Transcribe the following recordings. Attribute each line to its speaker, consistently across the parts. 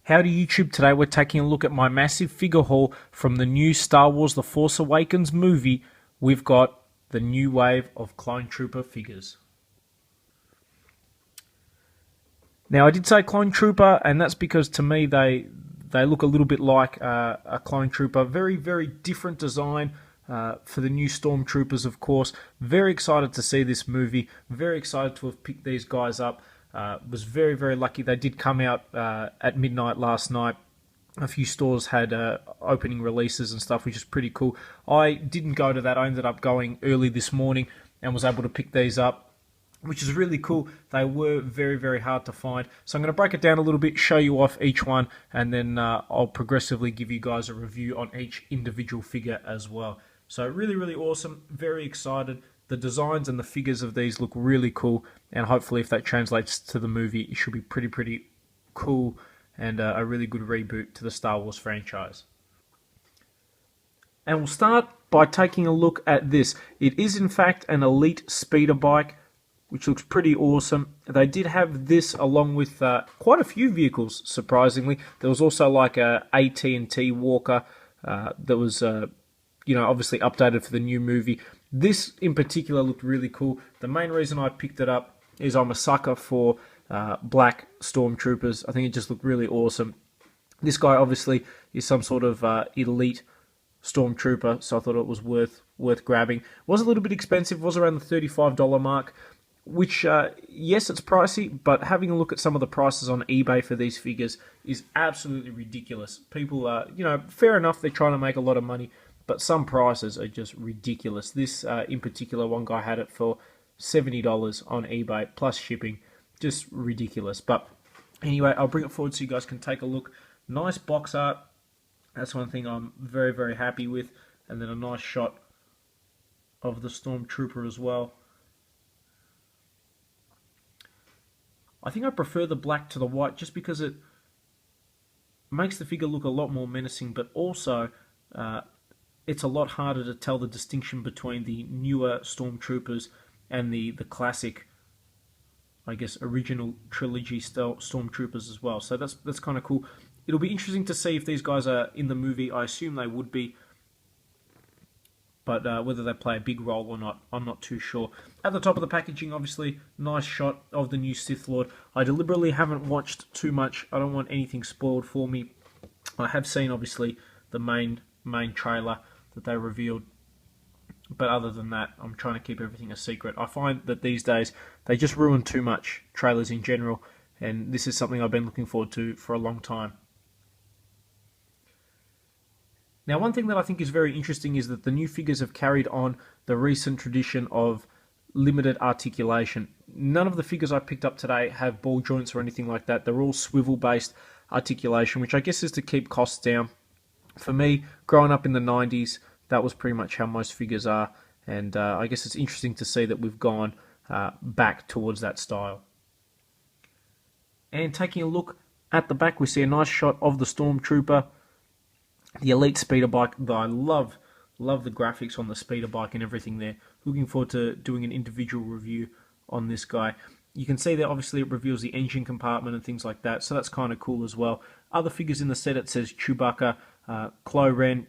Speaker 1: Howdy YouTube, today we're taking a look at my massive figure haul from the new Star Wars The Force Awakens movie. We've got the new wave of Clone Trooper figures. Now I did say Clone Trooper, and that's because to me they look a little bit like a Clone Trooper. Very, very different design for the new Stormtroopers, of course. Very excited to see this movie. Very excited to have picked these guys up. Was very, very lucky. They did come out at midnight last night. A few stores had opening releases and stuff, which is pretty cool. I didn't go to that. I ended up going early this morning and was able to pick these up, which is really cool. They were very, very hard to find. So I'm going to break it down a little bit, show you off each one, and then I'll progressively give you guys a review on each individual figure as well. So really, really awesome. Very excited. The designs and the figures of these look really cool, and hopefully if that translates to the movie, it should be pretty cool and a really good reboot to the Star Wars franchise. And we'll start by taking a look at this. It is in fact an elite speeder bike, which looks pretty awesome. They did have this along with quite a few vehicles, surprisingly. There was also like a AT&T Walker that was obviously updated for the new movie. This in particular looked really cool. The main reason I picked it up is I'm a sucker for black Stormtroopers. I think it just looked really awesome. This guy obviously is some sort of elite Stormtrooper, so I thought it was worth grabbing. It was a little bit expensive. It was around the $35 mark, which, yes, it's pricey, but having a look at some of the prices on eBay for these figures is absolutely ridiculous. People, fair enough, they're trying to make a lot of money, but some prices are just ridiculous. This, in particular, one guy had it for $70 on eBay, plus shipping. Just ridiculous. But anyway, I'll bring it forward so you guys can take a look. Nice box art. That's one thing I'm very, very happy with. And then a nice shot of the Stormtrooper as well. I think I prefer the black to the white just because it makes the figure look a lot more menacing, but also it's a lot harder to tell the distinction between the newer Stormtroopers and the classic, I guess, original trilogy Stormtroopers as well. So that's kind of cool. It'll be interesting to see if these guys are in the movie. I assume they would be, but whether they play a big role or not, I'm not too sure. At the top of the packaging, obviously, nice shot of the new Sith Lord. I deliberately haven't watched too much. I don't want anything spoiled for me. I have seen, obviously, the main trailer that they revealed, but other than that, I'm trying to keep everything a secret. I find that these days, they just ruin too much, trailers in general, and this is something I've been looking forward to for a long time. Now, one thing that I think is very interesting is that the new figures have carried on the recent tradition of limited articulation. None of the figures I picked up today have ball joints or anything like that. They're all swivel-based articulation, which I guess is to keep costs down. For me, growing up in the 90s, that was pretty much how most figures are, and I guess it's interesting to see that we've gone back towards that style. And taking a look at the back, we see a nice shot of the Stormtrooper, the elite speeder bike. I love the graphics on the speeder bike and everything there. Looking forward to doing an individual review on this guy. You can see there, obviously, it reveals the engine compartment and things like that, so that's kind of cool as well. Other figures in the set, it says Chewbacca, Kylo Ren,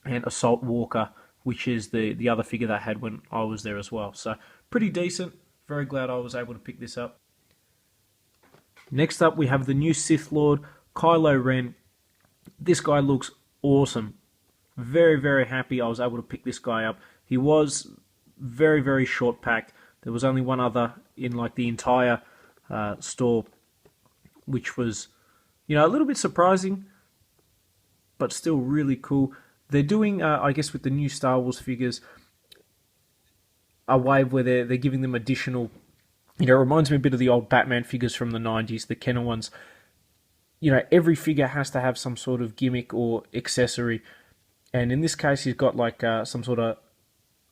Speaker 1: and Assault Walker, which is the other figure they had when I was there as well. So, pretty decent. Very glad I was able to pick this up. Next up, we have the new Sith Lord, Kylo Ren. This guy looks awesome. Very, very happy I was able to pick this guy up. He was very, very short packed. There was only one other in like the entire store, which was, a little bit surprising, but still really cool. They're doing, I guess, with the new Star Wars figures, a wave where they're giving them additional. It reminds me a bit of the old Batman figures from the 90s, the Kenner ones. Every figure has to have some sort of gimmick or accessory. And in this case, he's got like some sort of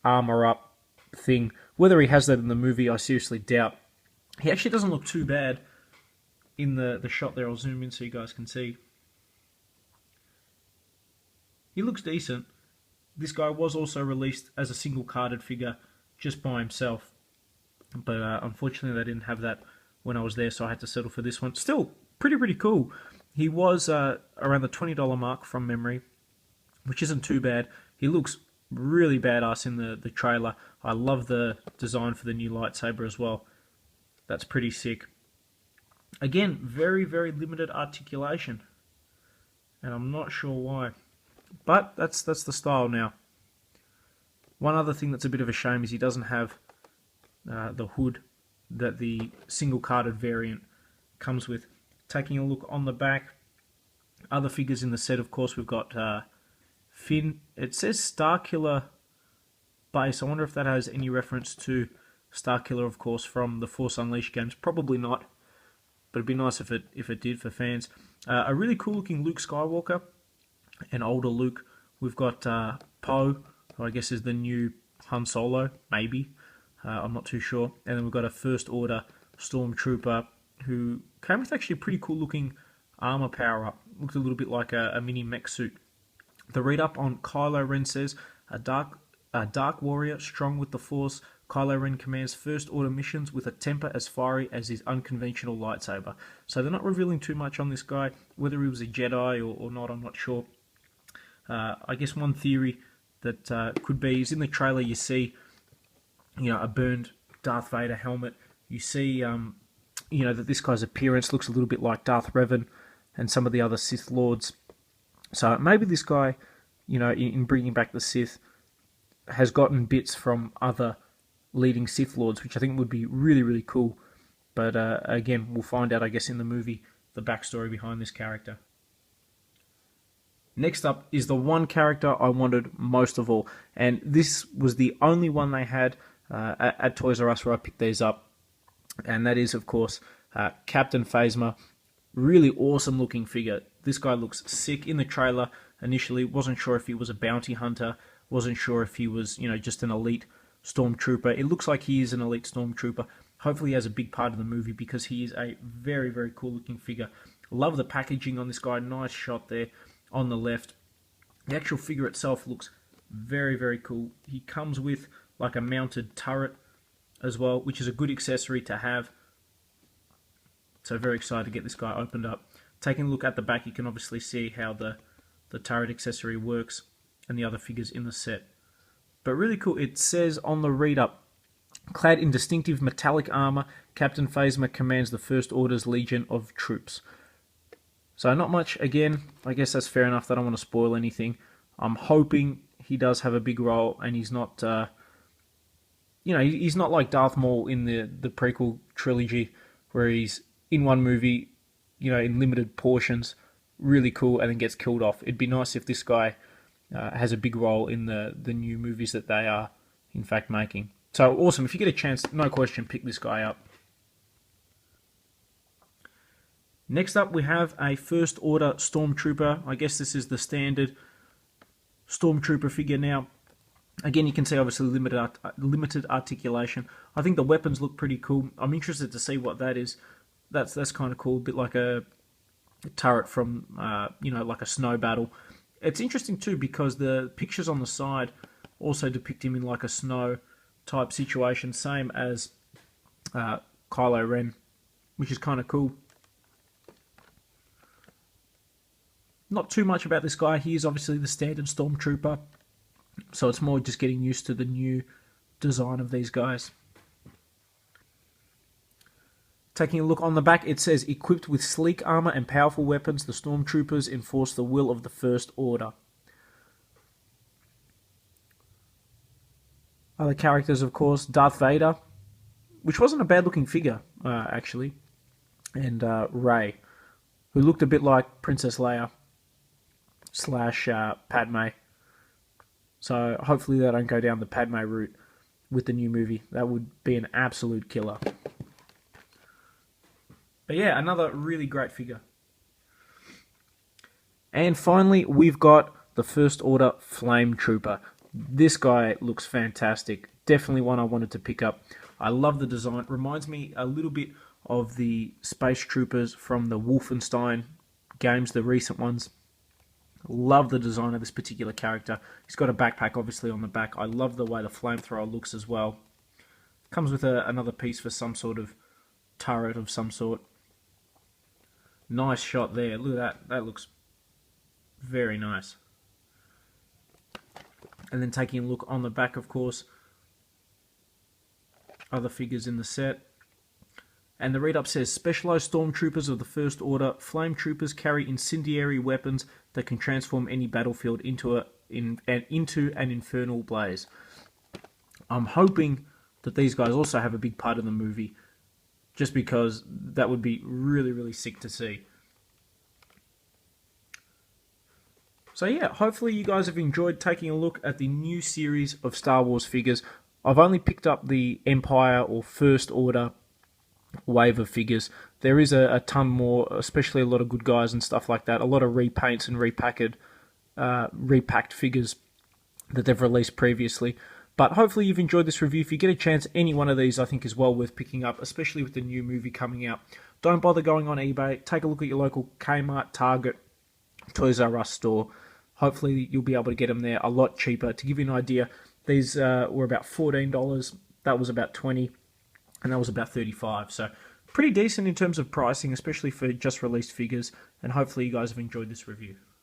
Speaker 1: armor up thing. Whether he has that in the movie, I seriously doubt. He actually doesn't look too bad in the shot there. I'll zoom in so you guys can see. He looks decent. This guy was also released as a single carded figure just by himself. But unfortunately, they didn't have that when I was there, so I had to settle for this one. Still, pretty cool. He was around the $20 mark from memory, which isn't too bad. He looks really badass in the trailer. I love the design for the new lightsaber as well. That's pretty sick. Again, very, very limited articulation, and I'm not sure why. But that's the style now. One other thing that's a bit of a shame is he doesn't have the hood that the single-carded variant comes with. Taking a look on the back, other figures in the set, of course, we've got Finn. It says Starkiller base. I wonder if that has any reference to Starkiller, of course, from the Force Unleashed games. Probably not, but it'd be nice if it did for fans. A really cool-looking Luke Skywalker, an older Luke. We've got Poe, who I guess is the new Han Solo, maybe. I'm not too sure. And then we've got a First Order Stormtrooper who came with actually a pretty cool-looking armor power-up. Looked a little bit like a mini mech suit. The read-up on Kylo Ren says, a dark warrior strong with the Force, Kylo Ren commands First Order missions with a temper as fiery as his unconventional lightsaber. So they're not revealing too much on this guy. Whether he was a Jedi or not, I'm not sure. I guess one theory that could be is in the trailer you see, a burned Darth Vader helmet. You see, that this guy's appearance looks a little bit like Darth Revan and some of the other Sith Lords. So maybe this guy, in bringing back the Sith, has gotten bits from other leading Sith Lords, which I think would be really, really cool. But again, we'll find out, I guess, in the movie, the backstory behind this character. Next up is the one character I wanted most of all, and this was the only one they had at Toys R Us where I picked these up, and that is, of course, Captain Phasma. Really awesome looking figure. This guy looks sick. In the trailer, initially, wasn't sure if he was a bounty hunter, wasn't sure if he was, just an elite Stormtrooper. It looks like he is an elite Stormtrooper. Hopefully he has a big part of the movie because he is a very, very cool looking figure. Love the packaging on this guy. Nice shot there on the left. The actual figure itself looks very, very cool. He comes with like a mounted turret as well, which is a good accessory to have. So very excited to get this guy opened up. Taking a look at the back, you can obviously see how the turret accessory works and the other figures in the set. But really cool, it says on the read-up, clad in distinctive metallic armor, Captain Phasma commands the First Order's legion of troops. So not much, again, I guess that's fair enough. I don't want to spoil anything. I'm hoping he does have a big role and he's not, he's not like Darth Maul in the prequel trilogy where he's in one movie, in limited portions, really cool, and then gets killed off. It'd be nice if this guy has a big role in the new movies that they are, in fact, making. So awesome. If you get a chance, no question, pick this guy up. Next up, we have a First Order Stormtrooper. I guess this is the standard Stormtrooper figure now. Again, you can see obviously limited articulation. I think the weapons look pretty cool. I'm interested to see what that is. That's kind of cool. A bit like a turret from, like a snow battle. It's interesting too because the pictures on the side also depict him in like a snow type situation, same as Kylo Ren, which is kind of cool. Not too much about this guy. He is obviously the standard Stormtrooper, so it's more just getting used to the new design of these guys. Taking a look on the back, it says, equipped with sleek armor and powerful weapons, the Stormtroopers enforce the will of the First Order. Other characters, of course, Darth Vader, which wasn't a bad-looking figure, actually, and Rey, who looked a bit like Princess Leia / Padme. So hopefully they don't go down the Padme route with the new movie. That would be an absolute killer. But yeah, another really great figure. And finally, we've got the First Order Flame Trooper. This guy looks fantastic. Definitely one I wanted to pick up. I love the design. Reminds me a little bit of the Space Troopers from the Wolfenstein games, the recent ones. Love the design of this particular character. He's got a backpack, obviously, on the back. I love the way the flamethrower looks as well. Comes with another piece for some sort of turret of some sort. Nice shot there. Look at that. That looks very nice. And then taking a look on the back, of course, other figures in the set. And the read-up says, Specialized Stormtroopers of the First Order, Flame Troopers carry incendiary weapons that can transform any battlefield into an infernal blaze. I'm hoping that these guys also have a big part in the movie, just because that would be really, really sick to see. So yeah, hopefully you guys have enjoyed taking a look at the new series of Star Wars figures. I've only picked up the Empire or First Order wave of figures. There is a ton more, especially a lot of good guys and stuff like that. A lot of repaints and repacked figures that they've released previously. But hopefully you've enjoyed this review. If you get a chance, any one of these I think is well worth picking up, especially with the new movie coming out. Don't bother going on eBay. Take a look at your local Kmart, Target, Toys R Us store. Hopefully you'll be able to get them there a lot cheaper. To give you an idea, these were about $14. That was about $20, and that was about $35. So pretty decent in terms of pricing, especially for just released figures. And hopefully you guys have enjoyed this review.